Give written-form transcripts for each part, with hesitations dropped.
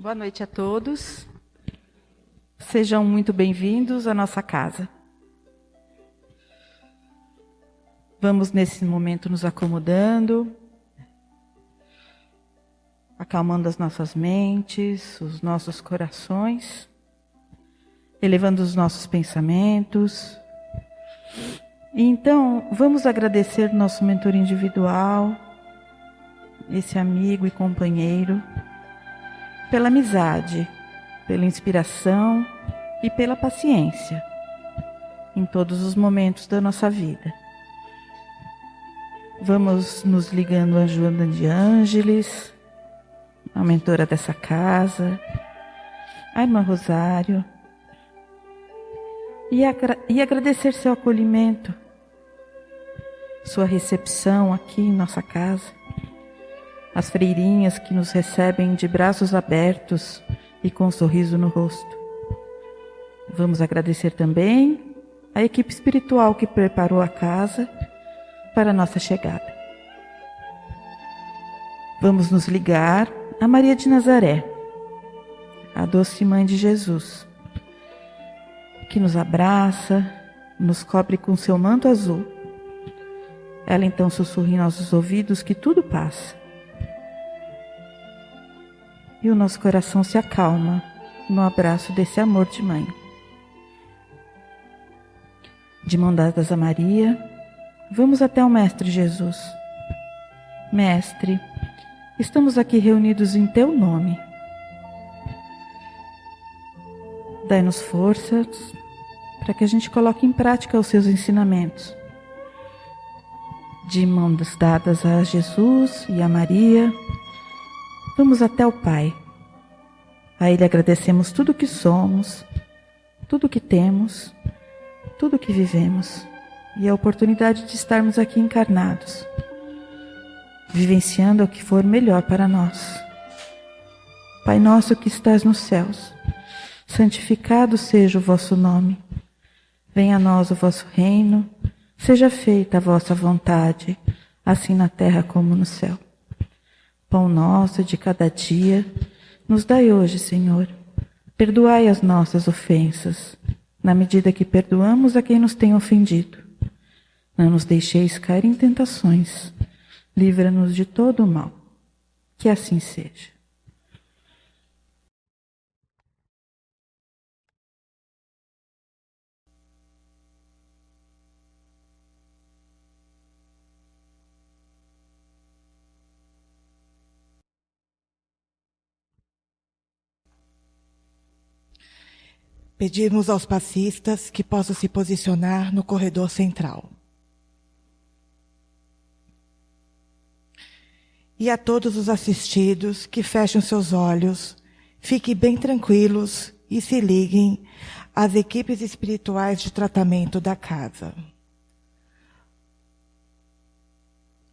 Boa noite a todos. Sejam muito bem-vindos à nossa casa. Vamos nesse momento nos acomodando, acalmando as nossas mentes, os nossos corações, elevando os nossos pensamentos. E então, vamos agradecer nosso mentor individual, esse amigo e companheiro, pela amizade, pela inspiração e pela paciência em todos os momentos da nossa vida. Vamos nos ligando a Joana de Ângeles, a mentora dessa casa, a irmã Rosário, e agradecer seu acolhimento, sua recepção aqui em nossa casa, as freirinhas que nos recebem de braços abertos e com um sorriso no rosto. Vamos agradecer também a equipe espiritual que preparou a casa para a nossa chegada. Vamos nos ligar a Maria de Nazaré, a doce mãe de Jesus, que nos abraça, nos cobre com seu manto azul. Ela então sussurra em nossos ouvidos que tudo passa. E o nosso coração se acalma no abraço desse amor de mãe. De mão dadas a Maria, vamos até o Mestre Jesus. Mestre, estamos aqui reunidos em Teu nome. Dai-nos forças para que a gente coloque em prática os Seus ensinamentos. De mãos dadas a Jesus e a Maria, vamos até o Pai. A Ele agradecemos tudo o que somos, tudo o que temos, tudo o que vivemos e a oportunidade de estarmos aqui encarnados, vivenciando o que for melhor para nós. Pai nosso que estás nos céus, santificado seja o vosso nome. Venha a nós o vosso reino, seja feita a vossa vontade, assim na terra como no céu. Pão nosso de cada dia, nos dai hoje, Senhor. Perdoai as nossas ofensas, na medida que perdoamos a quem nos tem ofendido. Não nos deixeis cair em tentações, livra-nos de todo o mal. Que assim seja. Pedimos aos passistas que possam se posicionar no corredor central. E a todos os assistidos que fechem seus olhos, fiquem bem tranquilos e se liguem às equipes espirituais de tratamento da casa.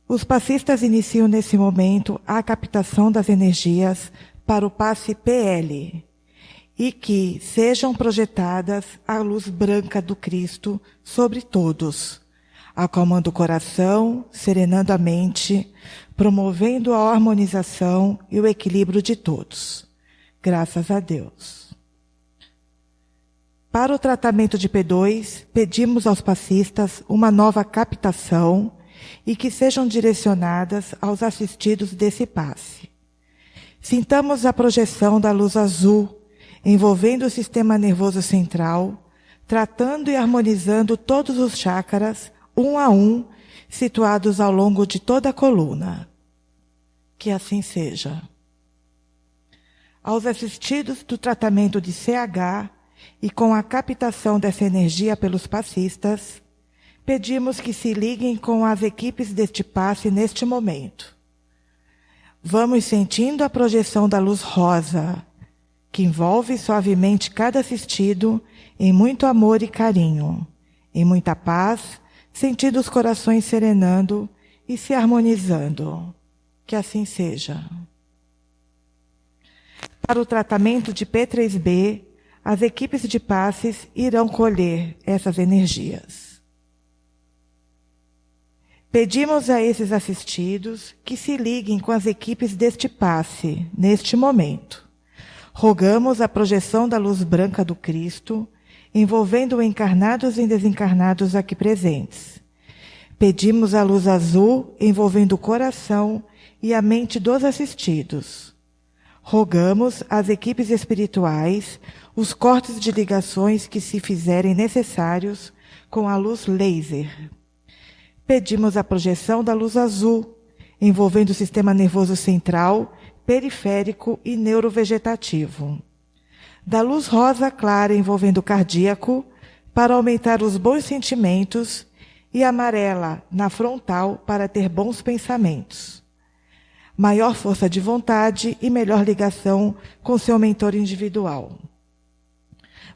Os passistas iniciam nesse momento a captação das energias para o passe PL, e que sejam projetadas a luz branca do Cristo sobre todos, acalmando o coração, serenando a mente, promovendo a harmonização e o equilíbrio de todos. Graças a Deus. Para o tratamento de P2, pedimos aos passistas uma nova captação e que sejam direcionadas aos assistidos desse passe. Sintamos a projeção da luz azul envolvendo o sistema nervoso central, tratando e harmonizando todos os chakras, um a um, situados ao longo de toda a coluna. Que assim seja. Aos assistidos do tratamento de CH e com a captação dessa energia pelos passistas, pedimos que se liguem com as equipes deste passe neste momento. Vamos sentindo a projeção da luz rosa, que envolve suavemente cada assistido em muito amor e carinho, em muita paz, sentindo os corações serenando e se harmonizando. Que assim seja. Para o tratamento de P3B, as equipes de passes irão colher essas energias. Pedimos a esses assistidos que se liguem com as equipes deste passe, neste momento. Rogamos a projeção da luz branca do Cristo, envolvendo encarnados e desencarnados aqui presentes. Pedimos a luz azul, envolvendo o coração e a mente dos assistidos. Rogamos às equipes espirituais os cortes de ligações que se fizerem necessários com a luz laser. Pedimos a projeção da luz azul, envolvendo o sistema nervoso central, periférico e neurovegetativo. Da luz rosa clara envolvendo o cardíaco, para aumentar os bons sentimentos, e amarela na frontal para ter bons pensamentos. Maior força de vontade e melhor ligação com seu mentor individual.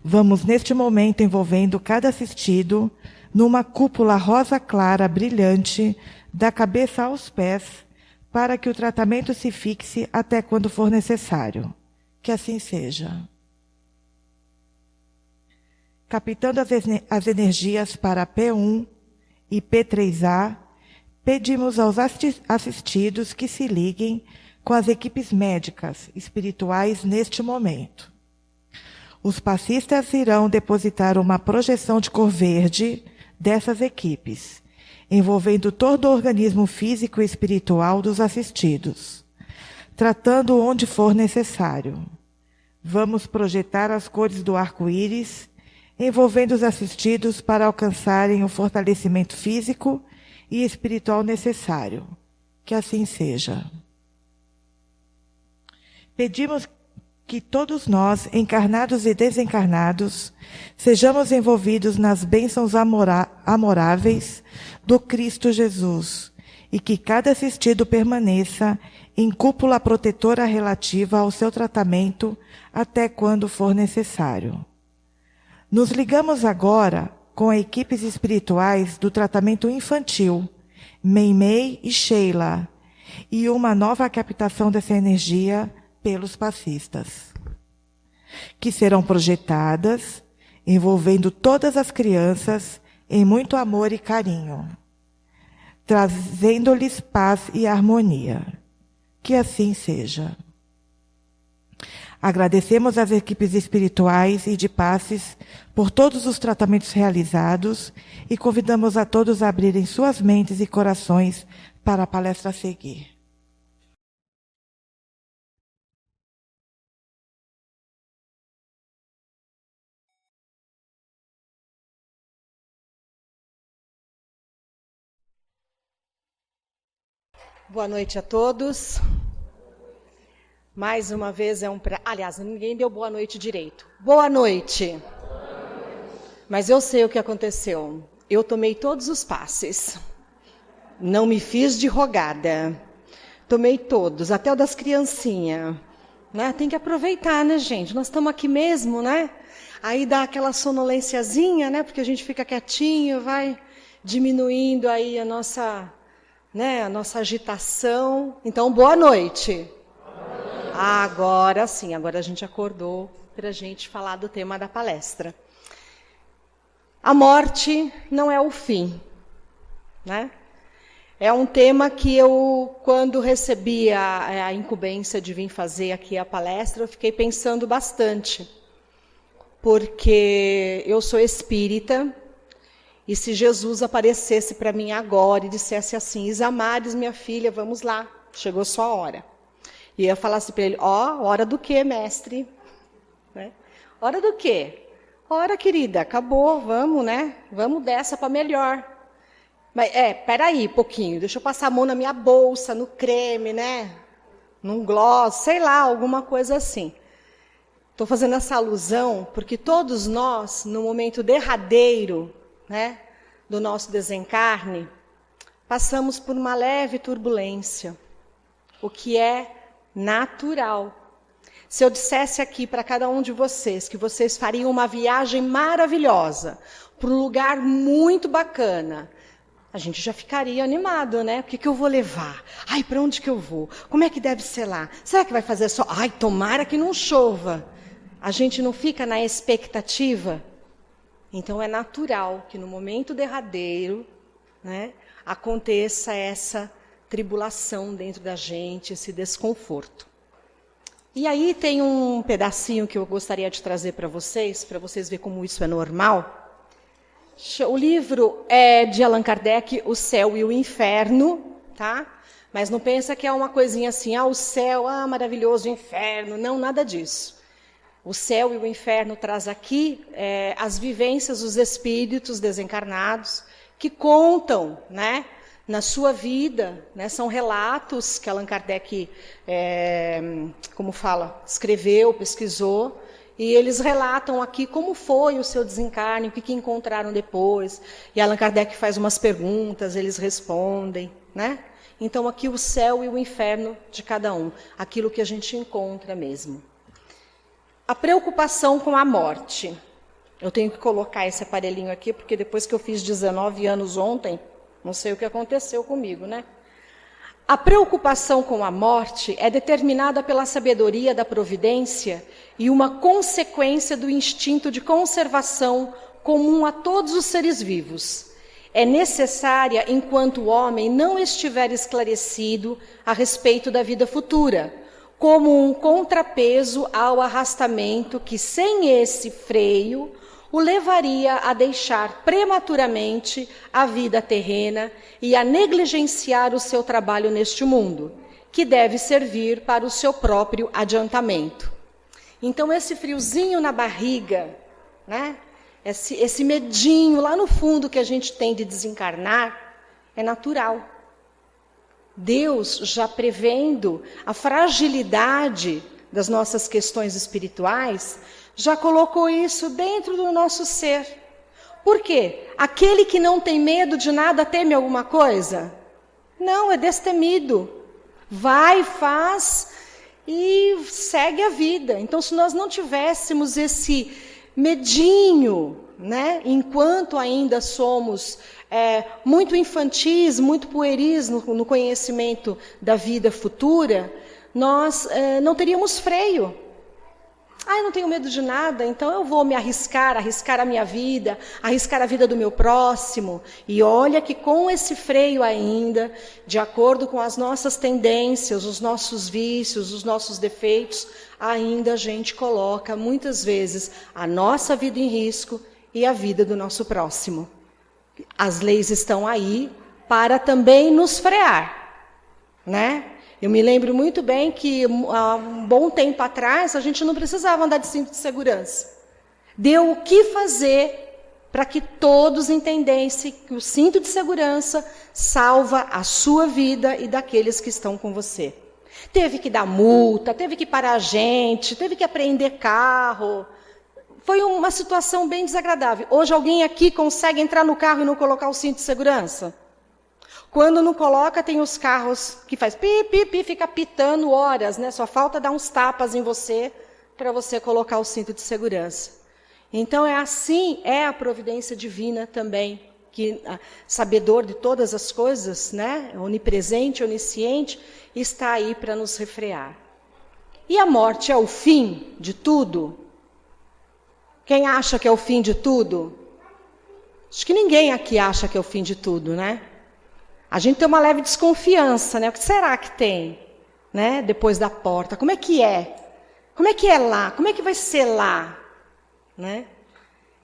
Vamos, neste momento, envolvendo cada assistido numa cúpula rosa clara brilhante, da cabeça aos pés, para que o tratamento se fixe até quando for necessário. Que assim seja. Captando as energias para P1 e P3A, pedimos aos assistidos que se liguem com as equipes médicas espirituais neste momento. Os passistas irão depositar uma projeção de cor verde dessas equipes, envolvendo todo o organismo físico e espiritual dos assistidos, tratando onde for necessário. Vamos projetar as cores do arco-íris, envolvendo os assistidos para alcançarem o fortalecimento físico e espiritual necessário. Que assim seja. Pedimos que todos nós, encarnados e desencarnados, sejamos envolvidos nas bênçãos amoráveis do Cristo Jesus e que cada assistido permaneça em cúpula protetora relativa ao seu tratamento até quando for necessário. Nos ligamos agora com equipes espirituais do tratamento infantil, Meimei e Sheila, e uma nova captação dessa energia pelos passistas, que serão projetadas, envolvendo todas as crianças em muito amor e carinho, trazendo-lhes paz e harmonia. Que assim seja. Agradecemos às equipes espirituais e de passes por todos os tratamentos realizados e convidamos a todos a abrirem suas mentes e corações para a palestra a seguir. Boa noite a todos. Mais uma vez é um prazer. Aliás, ninguém deu boa noite direito. Boa noite. Mas eu sei o que aconteceu. Eu tomei todos os passes. Não me fiz de rogada. Tomei todos, até o das criancinhas. Né? Tem que aproveitar, né, gente? Nós estamos aqui mesmo, né? Aí dá aquela sonolênciazinha, né? Porque a gente fica quietinho, vai diminuindo aí a nossa agitação. Então, boa noite. Agora sim, agora a gente acordou para a gente falar do tema da palestra. A morte não é o fim, né? É um tema que eu, quando recebi a incumbência de vir fazer aqui a palestra, eu fiquei pensando bastante, porque eu sou espírita, e se Jesus aparecesse para mim agora e dissesse assim: Isamares, minha filha, vamos lá, chegou sua hora. E eu falasse para ele: hora do quê, mestre? Né? Hora do quê? Hora, querida, acabou, vamos, né? Vamos dessa para melhor. Mas, peraí, pouquinho, deixa eu passar a mão na minha bolsa, no creme, né? Num gloss, sei lá, alguma coisa assim. Estou fazendo essa alusão porque todos nós, no momento derradeiro, né, do nosso desencarne, passamos por uma leve turbulência, o que é natural. Se eu dissesse aqui para cada um de vocês que vocês fariam uma viagem maravilhosa, para um lugar muito bacana, a gente já ficaria animado, né? O que eu vou levar? Ai, para onde que eu vou? Como é que deve ser lá? Será que vai fazer sol? Ai, tomara que não chova. A gente não fica na expectativa? Então é natural que no momento derradeiro, né, aconteça essa tribulação dentro da gente, esse desconforto. E aí tem um pedacinho que eu gostaria de trazer para vocês verem como isso é normal. O livro é de Allan Kardec, O Céu e o Inferno, tá? Mas não pensa que é uma coisinha assim, o céu, maravilhoso, o inferno. Não, nada disso. O céu e o inferno traz aqui as vivências dos espíritos desencarnados que contam, né, na sua vida, né, são relatos que Allan Kardec, escreveu, pesquisou, e eles relatam aqui como foi o seu desencarne, o que encontraram depois. E Allan Kardec faz umas perguntas, eles respondem, né? Então aqui o céu e o inferno de cada um, aquilo que a gente encontra mesmo. A preocupação com a morte. Eu tenho que colocar esse aparelhinho aqui, porque depois que eu fiz 19 anos ontem, não sei o que aconteceu comigo, né? A preocupação com a morte é determinada pela sabedoria da providência e uma consequência do instinto de conservação comum a todos os seres vivos. É necessária enquanto o homem não estiver esclarecido a respeito da vida futura, como um contrapeso ao arrastamento que, sem esse freio, o levaria a deixar prematuramente a vida terrena e a negligenciar o seu trabalho neste mundo, que deve servir para o seu próprio adiantamento. Então, esse friozinho na barriga, né? Esse medinho lá no fundo que a gente tem de desencarnar, é natural. Deus, já prevendo a fragilidade das nossas questões espirituais, já colocou isso dentro do nosso ser. Por quê? Aquele que não tem medo de nada teme alguma coisa? Não, é destemido. Vai, faz e segue a vida. Então, se nós não tivéssemos esse medinho, né, enquanto ainda somos muito infantis, muito pueris no conhecimento da vida futura, nós não teríamos freio. Eu não tenho medo de nada, então eu vou me arriscar a minha vida, arriscar a vida do meu próximo. E olha que com esse freio ainda, de acordo com as nossas tendências, os nossos vícios, os nossos defeitos, ainda a gente coloca muitas vezes a nossa vida em risco e a vida do nosso próximo. As leis estão aí para também nos frear, né? Eu me lembro muito bem que há um bom tempo atrás a gente não precisava andar de cinto de segurança. Deu o que fazer para que todos entendessem que o cinto de segurança salva a sua vida e daqueles que estão com você. Teve que dar multa, teve que parar a gente, teve que apreender carro. Foi uma situação bem desagradável. Hoje alguém aqui consegue entrar no carro e não colocar o cinto de segurança? Quando não coloca, tem os carros que faz pi, pi, pi, fica pitando horas, né? Só falta dar uns tapas em você para você colocar o cinto de segurança. Então é assim, é a providência divina também, que sabedor de todas as coisas, né? Onipresente, onisciente, está aí para nos refrear. E a morte é o fim de tudo? Quem acha que é o fim de tudo? Acho que ninguém aqui acha que é o fim de tudo, né? A gente tem uma leve desconfiança, né? O que será que tem, né? Depois da porta. Como é que é? Como é que é lá? Como é que vai ser lá? Né?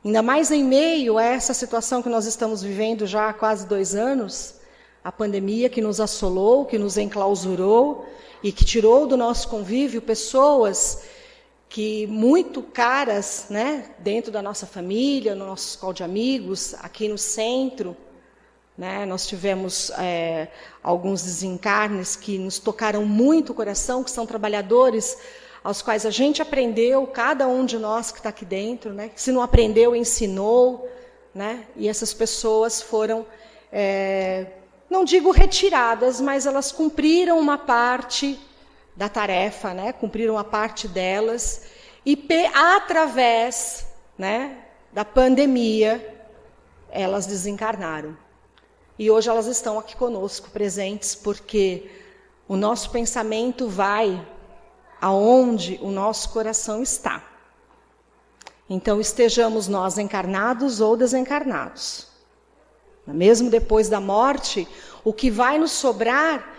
Ainda mais em meio a essa situação que nós estamos vivendo já há quase 2 anos, a pandemia que nos assolou, que nos enclausurou e que tirou do nosso convívio pessoas que muito caras, né? Dentro da nossa família, no nosso escola de amigos, aqui no centro. Né? Nós tivemos alguns desencarnes que nos tocaram muito o coração, que são trabalhadores aos quais a gente aprendeu, cada um de nós que está aqui dentro, né? Se não aprendeu, ensinou, né? E essas pessoas foram, não digo retiradas, mas elas cumpriram uma parte da tarefa, né? Cumpriram a parte delas, e através, né, da pandemia, elas desencarnaram. E hoje elas estão aqui conosco, presentes, porque o nosso pensamento vai aonde o nosso coração está. Então, estejamos nós encarnados ou desencarnados. Mesmo depois da morte, o que vai nos sobrar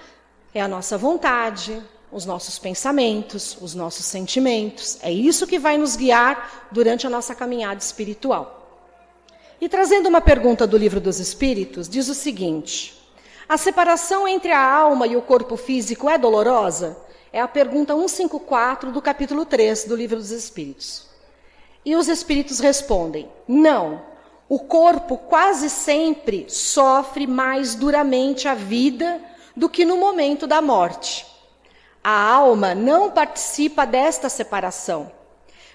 é a nossa vontade, os nossos pensamentos, os nossos sentimentos. É isso que vai nos guiar durante a nossa caminhada espiritual. E trazendo uma pergunta do Livro dos Espíritos, diz o seguinte: a separação entre a alma e o corpo físico é dolorosa? É a pergunta 154 do capítulo 3 do Livro dos Espíritos. E os Espíritos respondem: não, o corpo quase sempre sofre mais duramente a vida do que no momento da morte. A alma não participa desta separação.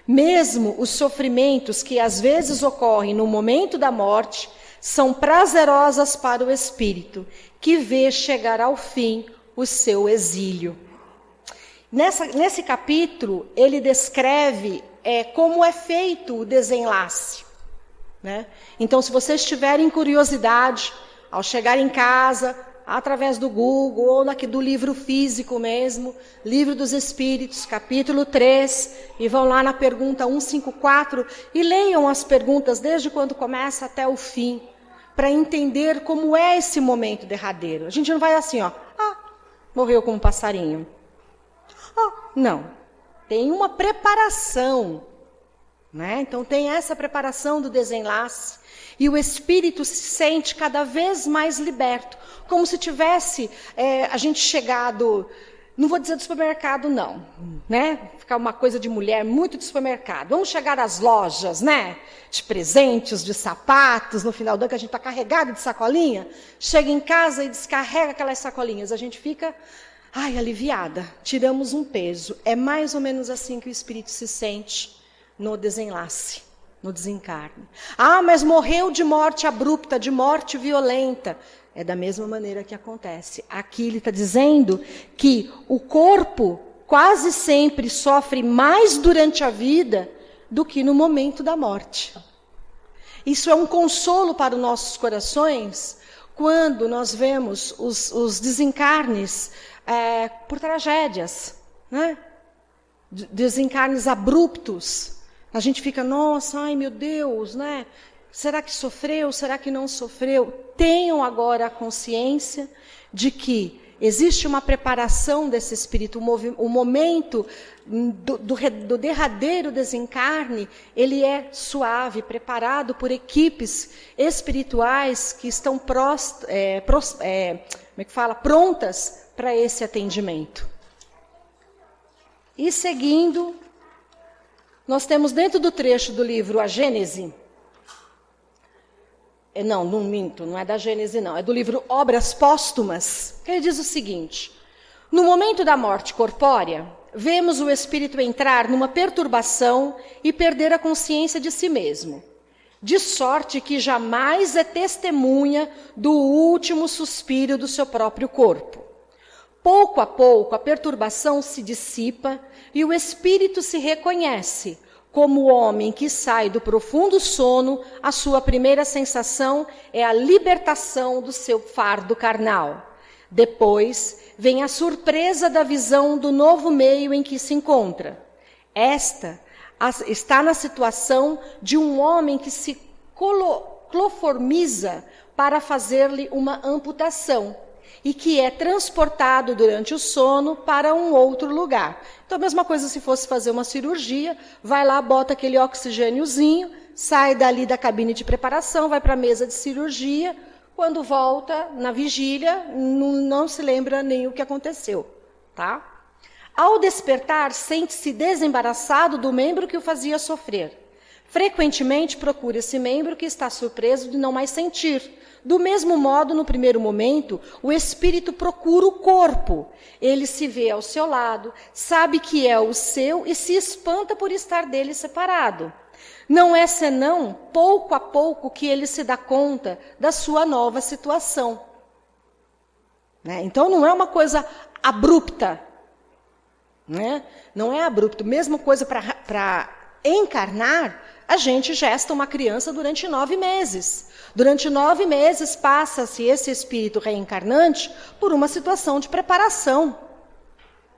Mesmo os sofrimentos que às vezes ocorrem no momento da morte são prazerosas para o espírito, que vê chegar ao fim o seu exílio. Nesse capítulo, ele descreve como é feito o desenlace, né? Então, se vocês tiverem curiosidade, ao chegar em casa, através do Google ou do livro físico mesmo, Livro dos Espíritos, capítulo 3, e vão lá na pergunta 154 e leiam as perguntas desde quando começa até o fim, para entender como é esse momento derradeiro. A gente não vai assim, morreu como um passarinho. Não. Tem uma preparação, né? Então tem essa preparação do desenlace. E o espírito se sente cada vez mais liberto, como se tivesse a gente chegado, não vou dizer do supermercado não, né? Ficar uma coisa de mulher muito de supermercado. Vamos chegar às lojas, né? De presentes, de sapatos, no final do ano que a gente está carregado de sacolinha, chega em casa e descarrega aquelas sacolinhas, a gente fica aliviada, tiramos um peso. É mais ou menos assim que o espírito se sente no desenlace, no desencarne. Mas morreu de morte abrupta, de morte violenta. É da mesma maneira que acontece. Aqui ele está dizendo que o corpo quase sempre sofre mais durante a vida do que no momento da morte. Isso é um consolo para os nossos corações quando nós vemos os desencarnes por tragédias, né? Desencarnes abruptos. A gente fica, nossa, ai meu Deus, né? Será que sofreu? Será que não sofreu? Tenham agora a consciência de que existe uma preparação desse espírito, o momento do derradeiro desencarne, ele é suave, preparado por equipes espirituais que estão prontas para esse atendimento. E seguindo, nós temos dentro do trecho do livro A Gênese, não minto, não é da Gênese não, é do livro Obras Póstumas, que ele diz o seguinte: no momento da morte corpórea, vemos o espírito entrar numa perturbação e perder a consciência de si mesmo, de sorte que jamais é testemunha do último suspiro do seu próprio corpo. Pouco a pouco, a perturbação se dissipa e o espírito se reconhece. Como o homem que sai do profundo sono, a sua primeira sensação é a libertação do seu fardo carnal. Depois, vem a surpresa da visão do novo meio em que se encontra. Esta está na situação de um homem que se cloroformiza para fazer-lhe uma amputação e que é transportado durante o sono para um outro lugar. Então, a mesma coisa se fosse fazer uma cirurgia, vai lá, bota aquele oxigêniozinho, sai dali da cabine de preparação, vai para a mesa de cirurgia, quando volta na vigília, não se lembra nem o que aconteceu, tá? Ao despertar, sente-se desembaraçado do membro que o fazia sofrer. Frequentemente procura esse membro que está surpreso de não mais sentir. Do mesmo modo, no primeiro momento, o espírito procura o corpo. Ele se vê ao seu lado, sabe que é o seu e se espanta por estar dele separado. Não é senão, pouco a pouco, que ele se dá conta da sua nova situação. Né? Então, não é uma coisa abrupta. Né? Não é abrupto. Mesma coisa para encarnar, a gente gesta uma criança durante 9 meses. Durante 9 meses passa-se esse espírito reencarnante por uma situação de preparação.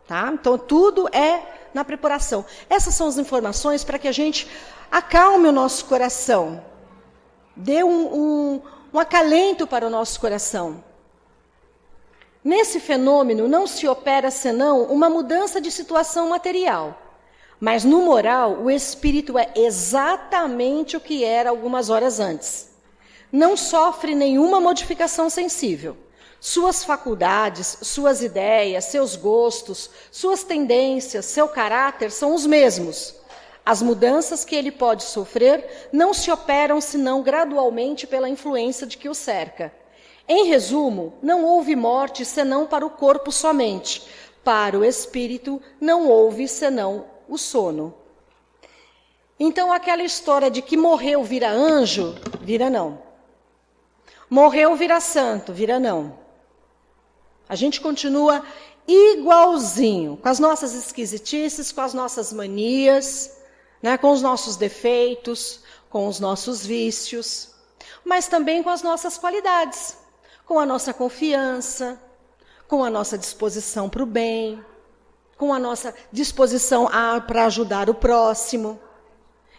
Tá? Então, tudo é na preparação. Essas são as informações para que a gente acalme o nosso coração. Dê um acalento para o nosso coração. Nesse fenômeno não se opera senão uma mudança de situação material. Mas no moral, o espírito é exatamente o que era algumas horas antes. Não sofre nenhuma modificação sensível. Suas faculdades, suas ideias, seus gostos, suas tendências, seu caráter são os mesmos. As mudanças que ele pode sofrer não se operam senão gradualmente pela influência de que o cerca. Em resumo, não houve morte senão para o corpo somente. Para o espírito não houve senão o sono. Então aquela história de que morreu vira anjo, vira não. Morreu vira santo, vira não. A gente continua igualzinho, com as nossas esquisitices, com as nossas manias, né, com os nossos defeitos, com os nossos vícios, mas também com as nossas qualidades, com a nossa confiança, com a nossa disposição para o bem, com a nossa disposição para ajudar o próximo.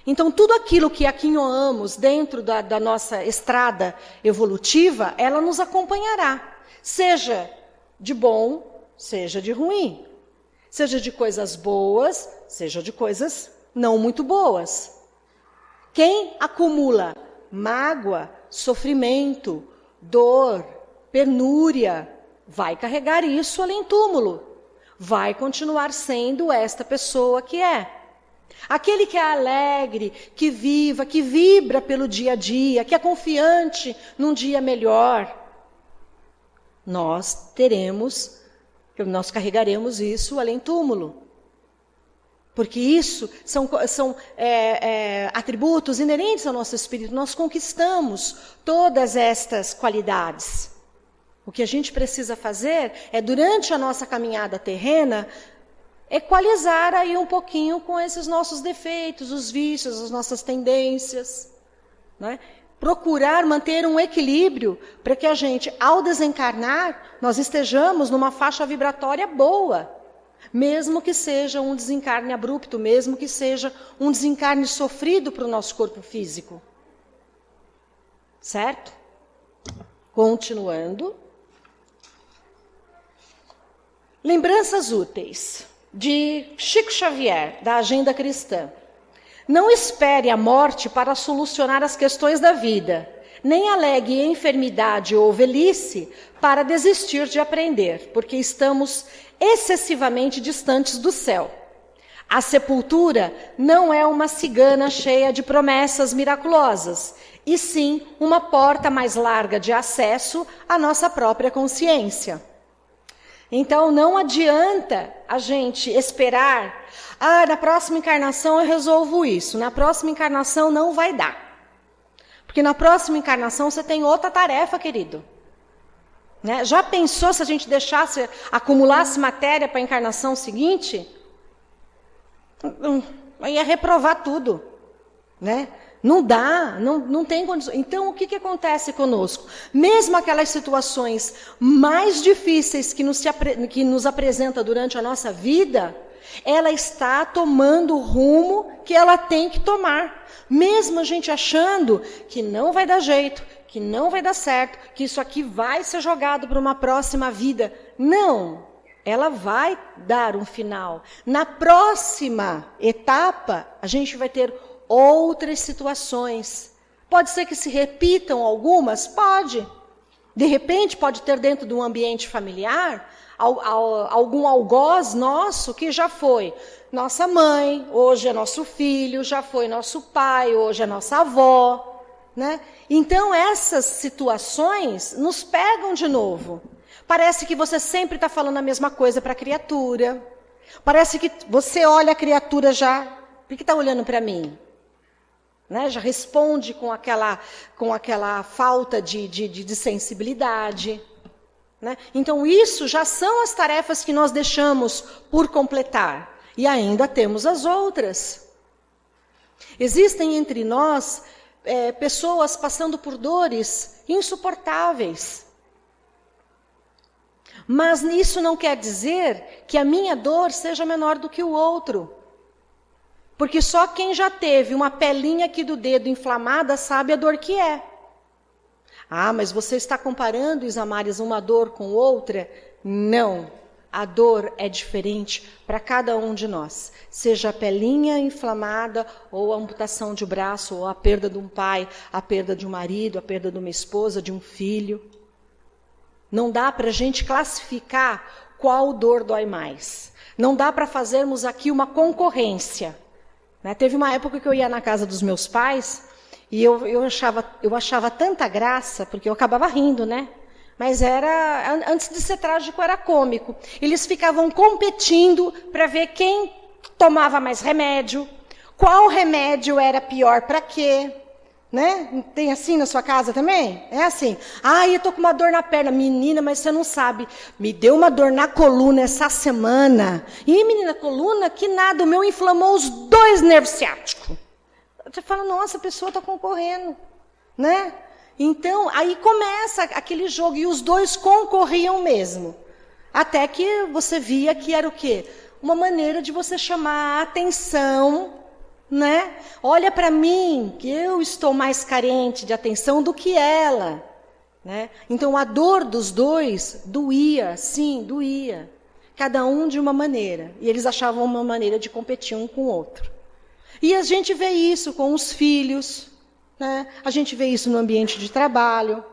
Então, tudo aquilo que aquinhoamos dentro da nossa estrada evolutiva, ela nos acompanhará, seja de bom, seja de ruim, seja de coisas boas, seja de coisas não muito boas. Quem acumula mágoa, sofrimento, dor, penúria, vai carregar isso além-túmulo, vai continuar sendo esta pessoa que é. Aquele que é alegre, que viva, que vibra pelo dia a dia, que é confiante num dia melhor, nós carregaremos isso além-túmulo. Porque isso são atributos inerentes ao nosso espírito. Nós conquistamos todas estas qualidades. O que a gente precisa fazer é, durante a nossa caminhada terrena, equalizar aí um pouquinho com esses nossos defeitos, os vícios, as nossas tendências, né? Procurar manter um equilíbrio para que a gente, ao desencarnar, nós estejamos numa faixa vibratória boa, mesmo que seja um desencarne abrupto, mesmo que seja um desencarne sofrido para o nosso corpo físico. Certo? Continuando. Lembranças úteis, de Chico Xavier, da Agenda Cristã. Não espere a morte para solucionar as questões da vida, nem alegue enfermidade ou velhice para desistir de aprender, porque estamos excessivamente distantes do céu. A sepultura não é uma cigana cheia de promessas miraculosas, e sim uma porta mais larga de acesso à nossa própria consciência. Então, não adianta a gente esperar, na próxima encarnação eu resolvo isso, na próxima encarnação não vai dar. Porque na próxima encarnação você tem outra tarefa, querido. Né? Já pensou se a gente acumulasse matéria para a encarnação seguinte? Ia reprovar tudo, né? Não dá, não tem condições. Então, o que acontece conosco? Mesmo aquelas situações mais difíceis que nos apresenta durante a nossa vida, ela está tomando o rumo que ela tem que tomar. Mesmo a gente achando que não vai dar jeito, que não vai dar certo, que isso aqui vai ser jogado para uma próxima vida. Não, ela vai dar um final. Na próxima etapa, a gente vai ter outras situações. Pode ser que se repitam algumas? Pode. De repente, pode ter dentro de um ambiente familiar algum algoz nosso que já foi nossa mãe, hoje é nosso filho, já foi nosso pai, hoje é nossa avó, né? Então, essas situações nos pegam de novo. Parece que você sempre está falando a mesma coisa para a criatura. Parece que você olha a criatura já... Por que está olhando para mim? Né, já responde com aquela falta de sensibilidade. Né? Então, isso já são as tarefas que nós deixamos por completar. E ainda temos as outras. Existem entre nós pessoas passando por dores insuportáveis. Mas isso não quer dizer que a minha dor seja menor do que o outro. Porque só quem já teve uma pelinha aqui do dedo inflamada sabe a dor que é. Ah, mas você está comparando, Isamares, uma dor com outra? Não. A dor é diferente para cada um de nós. Seja a pelinha inflamada, ou a amputação de braço, ou a perda de um pai, a perda de um marido, a perda de uma esposa, de um filho. Não dá para a gente classificar qual dor dói mais. Não dá para fazermos aqui uma concorrência. Né? Teve uma época que eu ia na casa dos meus pais e eu achava tanta graça, porque eu acabava rindo, né? Mas antes de ser trágico, era cômico. Eles ficavam competindo para ver quem tomava mais remédio, qual remédio era pior para quê. Né? Tem assim na sua casa também? É assim. Ah, eu tô com uma dor na perna. Menina, mas você não sabe. Me deu uma dor na coluna essa semana. E menina, coluna? Que nada, o meu inflamou os 2 nervos ciáticos. Você fala, nossa, a pessoa está concorrendo. Né? Então, aí começa aquele jogo, e os 2 concorriam mesmo. Até que você via que era o quê? Uma maneira de você chamar a atenção, né? Olha para mim, que eu estou mais carente de atenção do que ela. Né? Então, a dor dos 2 doía, sim, doía. Cada um de uma maneira. E eles achavam uma maneira de competir um com o outro. E a gente vê isso com os filhos. Né? A gente vê isso no ambiente de trabalho.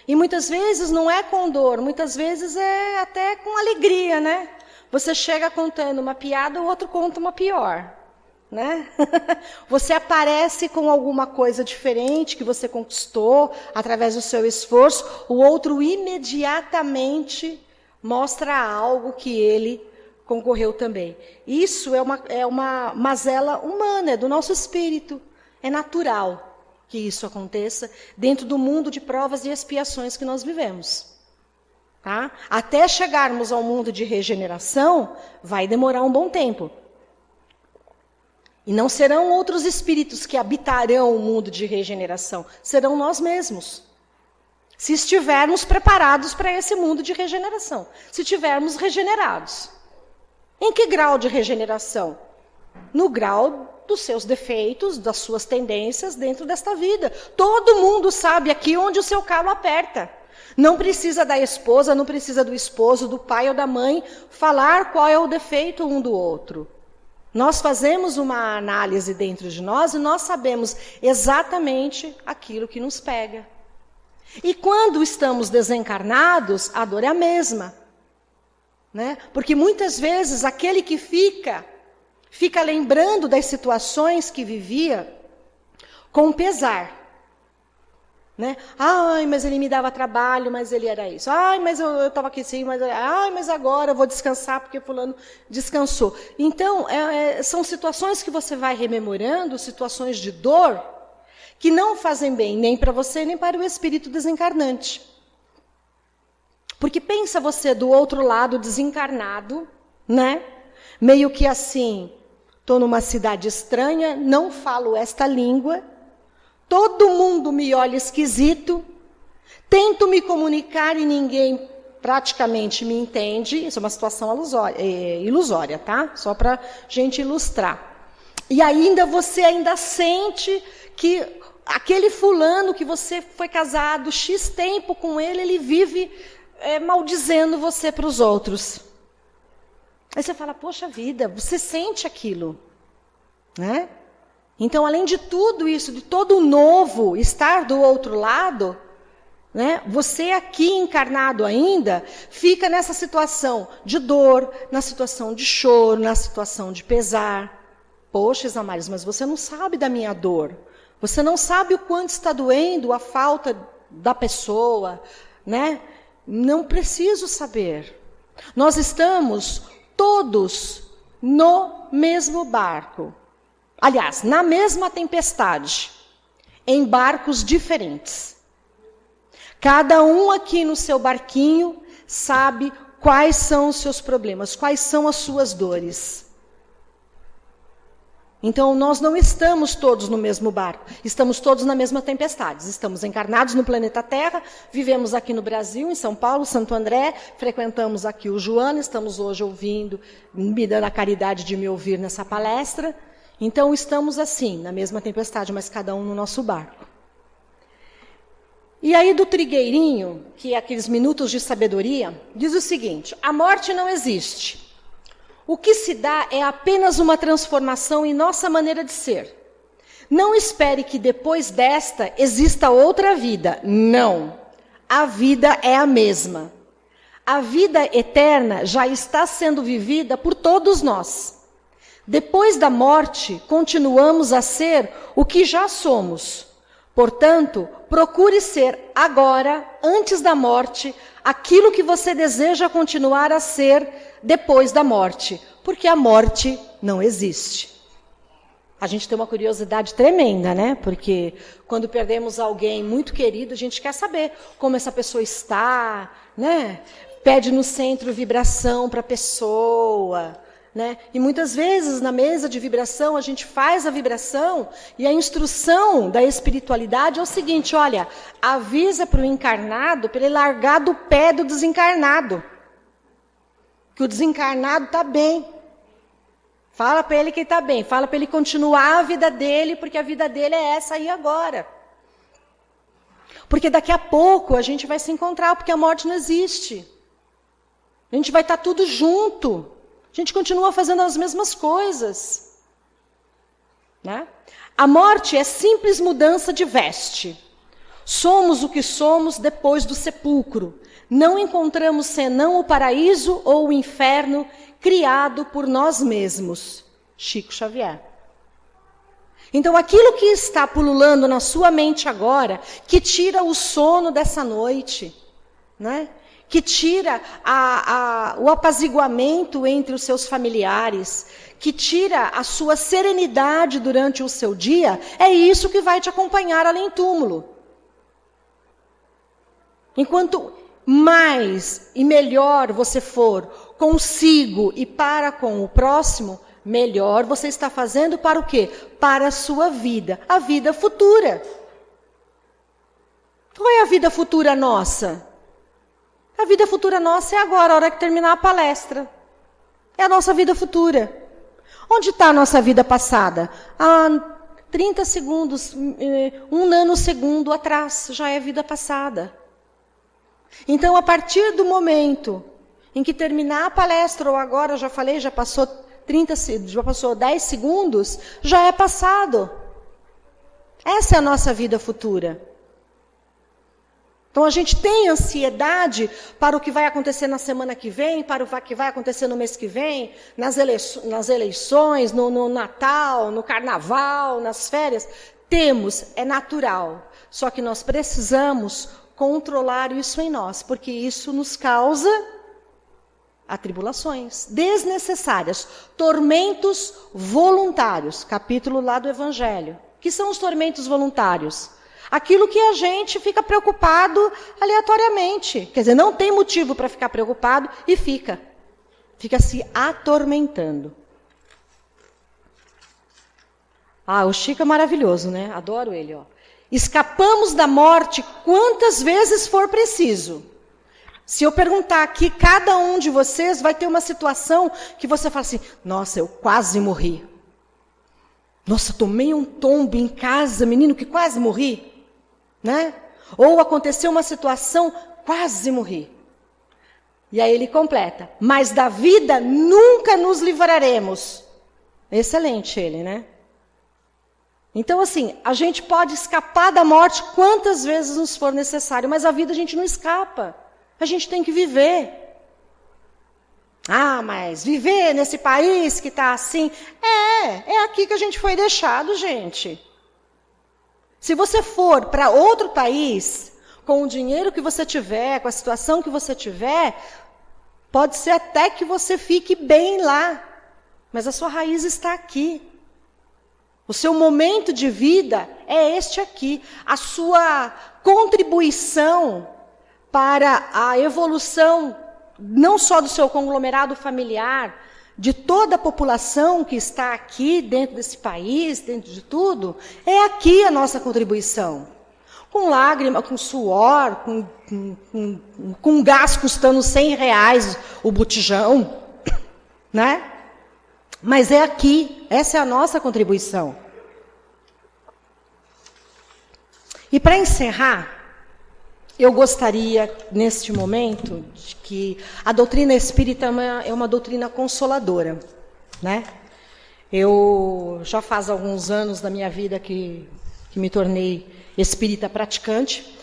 E muitas vezes não é com dor, muitas vezes é até com alegria, né? Você chega contando uma piada, o outro conta uma pior. Né? Você aparece com alguma coisa diferente que você conquistou através do seu esforço, o outro imediatamente mostra algo que ele concorreu também. Isso é uma mazela humana, é do nosso espírito. É natural que isso aconteça dentro do mundo de provas e expiações que nós vivemos. Tá? Até chegarmos ao mundo de regeneração, vai demorar um bom tempo. E não serão outros espíritos que habitarão o mundo de regeneração, serão nós mesmos. Se estivermos preparados para esse mundo de regeneração, se estivermos regenerados. Em que grau de regeneração? No grau dos seus defeitos, das suas tendências dentro desta vida. Todo mundo sabe aqui onde o seu calo aperta. Não precisa da esposa, não precisa do esposo, do pai ou da mãe falar qual é o defeito um do outro. Nós fazemos uma análise dentro de nós e nós sabemos exatamente aquilo que nos pega. E quando estamos desencarnados, a dor é a mesma. Né? Porque muitas vezes aquele que fica lembrando das situações que vivia com pesar. Né? Ai, mas ele me dava trabalho, mas ele era isso. Ai, mas eu estava aqui assim, mas agora eu vou descansar porque fulano descansou. Então, são situações que você vai rememorando, situações de dor, que não fazem bem nem para você, nem para o espírito desencarnante. Porque pensa você do outro lado, desencarnado, né? Meio que assim, estou numa cidade estranha, não falo esta língua, todo mundo me olha esquisito, tento me comunicar e ninguém praticamente me entende. Isso é uma situação ilusória, tá? Só para a gente ilustrar. E ainda você sente que aquele fulano que você foi casado X tempo com ele vive maldizendo você para os outros. Aí você fala, poxa vida, você sente aquilo, né? Então, além de tudo isso, de todo o novo estar do outro lado, né, você aqui encarnado ainda, fica nessa situação de dor, na situação de choro, na situação de pesar. Poxa, Isamares, mas você não sabe da minha dor. Você não sabe o quanto está doendo a falta da pessoa, né? Não preciso saber. Nós estamos todos no mesmo barco. Aliás, na mesma tempestade, em barcos diferentes. Cada um aqui no seu barquinho sabe quais são os seus problemas, quais são as suas dores. Então, nós não estamos todos no mesmo barco, estamos todos na mesma tempestade. Estamos encarnados no planeta Terra, vivemos aqui no Brasil, em São Paulo, Santo André, frequentamos aqui o Joana, estamos hoje ouvindo, me dando a caridade de me ouvir nessa palestra. Então, estamos assim, na mesma tempestade, mas cada um no nosso barco. E aí do Trigueirinho, que é aqueles minutos de sabedoria, diz o seguinte: a morte não existe. O que se dá é apenas uma transformação em nossa maneira de ser. Não espere que depois desta exista outra vida. Não. A vida é a mesma. A vida eterna já está sendo vivida por todos nós. Depois da morte, continuamos a ser o que já somos. Portanto, procure ser agora, antes da morte, aquilo que você deseja continuar a ser depois da morte, porque a morte não existe. A gente tem uma curiosidade tremenda, né? Porque quando perdemos alguém muito querido, a gente quer saber como essa pessoa está, né? Pede no centro vibração para a pessoa, né? E muitas vezes na mesa de vibração a gente faz a vibração e a instrução da espiritualidade é o seguinte: olha, avisa para o encarnado para ele largar do pé do desencarnado, que o desencarnado está bem. Fala para ele que ele está bem, fala para ele continuar a vida dele, porque a vida dele é essa aí agora. Porque daqui a pouco a gente vai se encontrar, porque a morte não existe. A gente vai estar tudo junto. A gente continua fazendo as mesmas coisas. Né? A morte é simples mudança de veste. Somos o que somos depois do sepulcro. Não encontramos senão o paraíso ou o inferno criado por nós mesmos. Chico Xavier. Então, aquilo que está pululando na sua mente agora, que tira o sono dessa noite, né? Que tira o apaziguamento entre os seus familiares, que tira a sua serenidade durante o seu dia, é isso que vai te acompanhar além túmulo. Enquanto mais e melhor você for consigo e para com o próximo, melhor você está fazendo para o quê? Para a sua vida, a vida futura. Qual é a vida futura nossa? A vida futura nossa é agora, a hora que terminar a palestra. É a nossa vida futura. Onde está a nossa vida passada? 30 segundos, 1 nanosegundo atrás, já é vida passada. Então, a partir do momento em que terminar a palestra, ou agora, já falei, já passou 10 segundos, já é passado. Essa é a nossa vida futura. Então, a gente tem ansiedade para o que vai acontecer na semana que vem, para o que vai acontecer no mês que vem, nas eleições, no Natal, no Carnaval, nas férias. Temos, é natural. Só que nós precisamos controlar isso em nós, porque isso nos causa atribulações desnecessárias, tormentos voluntários, capítulo lá do Evangelho. O que são os tormentos voluntários? Aquilo que a gente fica preocupado aleatoriamente, quer dizer, não tem motivo para ficar preocupado e fica se atormentando. O Chico é maravilhoso, né? Adoro ele, ó. Escapamos da morte quantas vezes for preciso. Se eu perguntar aqui, cada um de vocês vai ter uma situação que você fala assim: nossa, eu quase morri. Nossa, tomei um tombo em casa, menino, que quase morri. Né? Ou aconteceu uma situação, quase morri. E aí ele completa: mas da vida nunca nos livraremos. Excelente ele, né? Então, assim, a gente pode escapar da morte quantas vezes nos for necessário, mas a vida a gente não escapa. A gente tem que viver. Mas viver nesse país que está assim, é aqui que a gente foi deixado, gente. Se você for para outro país, com o dinheiro que você tiver, com a situação que você tiver, pode ser até que você fique bem lá, mas a sua raiz está aqui. O seu momento de vida é este aqui. A sua contribuição para a evolução, não só do seu conglomerado familiar, de toda a população que está aqui dentro desse país, dentro de tudo, é aqui a nossa contribuição. Com lágrima, com suor, com gás custando R$100 o botijão, né? Mas é aqui, essa é a nossa contribuição. E para encerrar, eu gostaria, neste momento, de que a doutrina espírita é uma doutrina consoladora, né? Eu já faz alguns anos da minha vida que me tornei espírita praticante.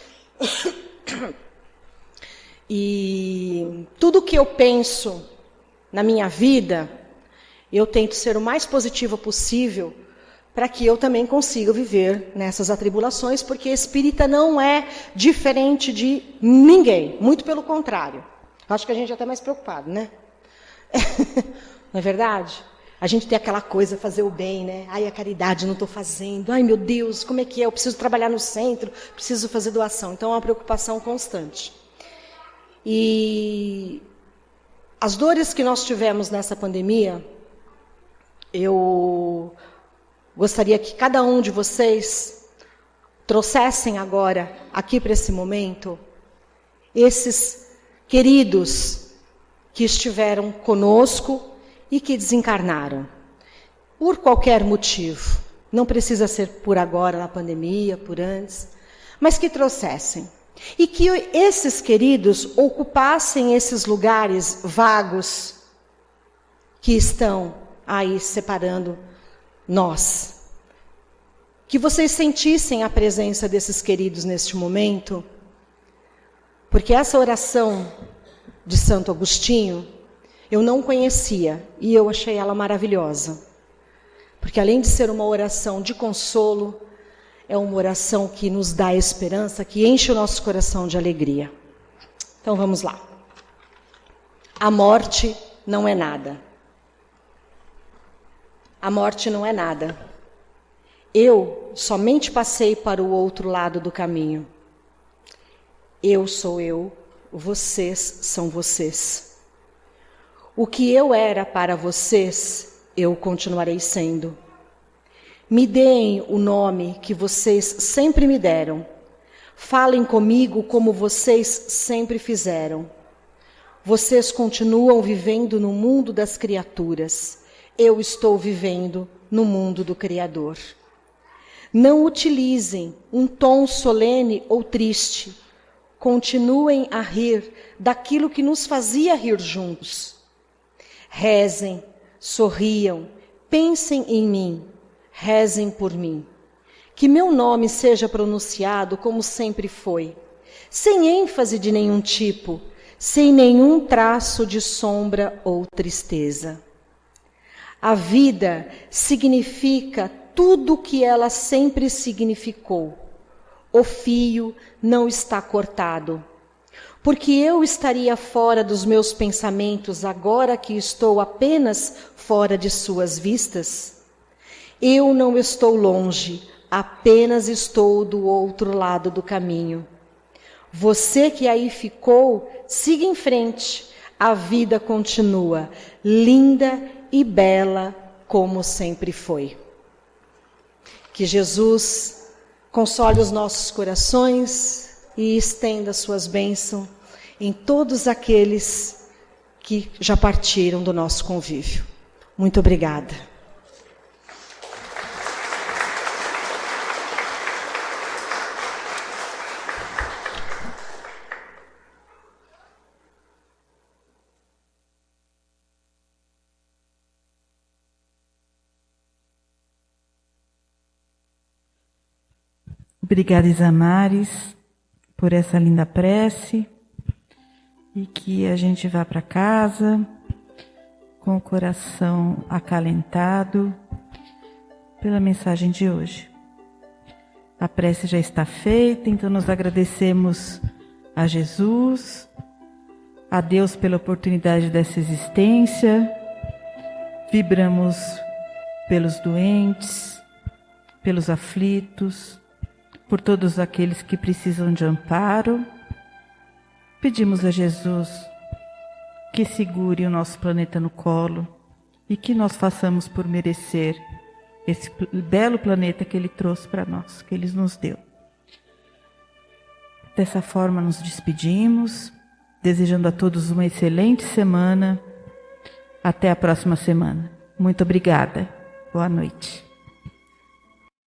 E tudo que eu penso na minha vida, eu tento ser o mais positiva possível para que eu também consiga viver nessas atribulações, porque espírita não é diferente de ninguém, muito pelo contrário. Acho que a gente é até mais preocupado, né? Não é verdade? A gente tem aquela coisa, fazer o bem, né? Ai, a caridade não estou fazendo. Ai, meu Deus, como é que é? Eu preciso trabalhar no centro, preciso fazer doação. Então, é uma preocupação constante. E as dores que nós tivemos nessa pandemia, eu gostaria que cada um de vocês trouxessem agora, aqui para esse momento, esses queridos que estiveram conosco e que desencarnaram, por qualquer motivo. Não precisa ser por agora, na pandemia, por antes, mas que trouxessem. E que esses queridos ocupassem esses lugares vagos que estão aí separando nós. Que vocês sentissem a presença desses queridos neste momento, porque essa oração de Santo Agostinho eu não conhecia e eu achei ela maravilhosa. Porque além de ser uma oração de consolo, é uma oração que nos dá esperança, que enche o nosso coração de alegria. Então vamos lá. A morte não é nada. A morte não é nada. Eu somente passei para o outro lado do caminho. Eu sou eu, vocês são vocês. O que eu era para vocês, eu continuarei sendo. Me deem o nome que vocês sempre me deram. Falem comigo como vocês sempre fizeram. Vocês continuam vivendo no mundo das criaturas. Eu estou vivendo no mundo do Criador. Não utilizem um tom solene ou triste. Continuem a rir daquilo que nos fazia rir juntos. Rezem, sorriam, pensem em mim. Rezem por mim. Que meu nome seja pronunciado como sempre foi, sem ênfase de nenhum tipo, sem nenhum traço de sombra ou tristeza. A vida significa tudo o que ela sempre significou. O fio não está cortado. Porque eu estaria fora dos meus pensamentos agora que estou apenas fora de suas vistas? Eu não estou longe, apenas estou do outro lado do caminho. Você que aí ficou, siga em frente. A vida continua, linda e bela como sempre foi. Que Jesus console os nossos corações e estenda suas bênçãos em todos aqueles que já partiram do nosso convívio. Muito obrigada. Obrigada, Isamares, por essa linda prece e que a gente vá para casa com o coração acalentado pela mensagem de hoje. A prece já está feita, então nós agradecemos a Jesus, a Deus pela oportunidade dessa existência, vibramos pelos doentes, pelos aflitos, por todos aqueles que precisam de amparo. Pedimos a Jesus que segure o nosso planeta no colo e que nós façamos por merecer esse belo planeta que Ele trouxe para nós, que Ele nos deu. Dessa forma nos despedimos, desejando a todos uma excelente semana. Até a próxima semana. Muito obrigada. Boa noite.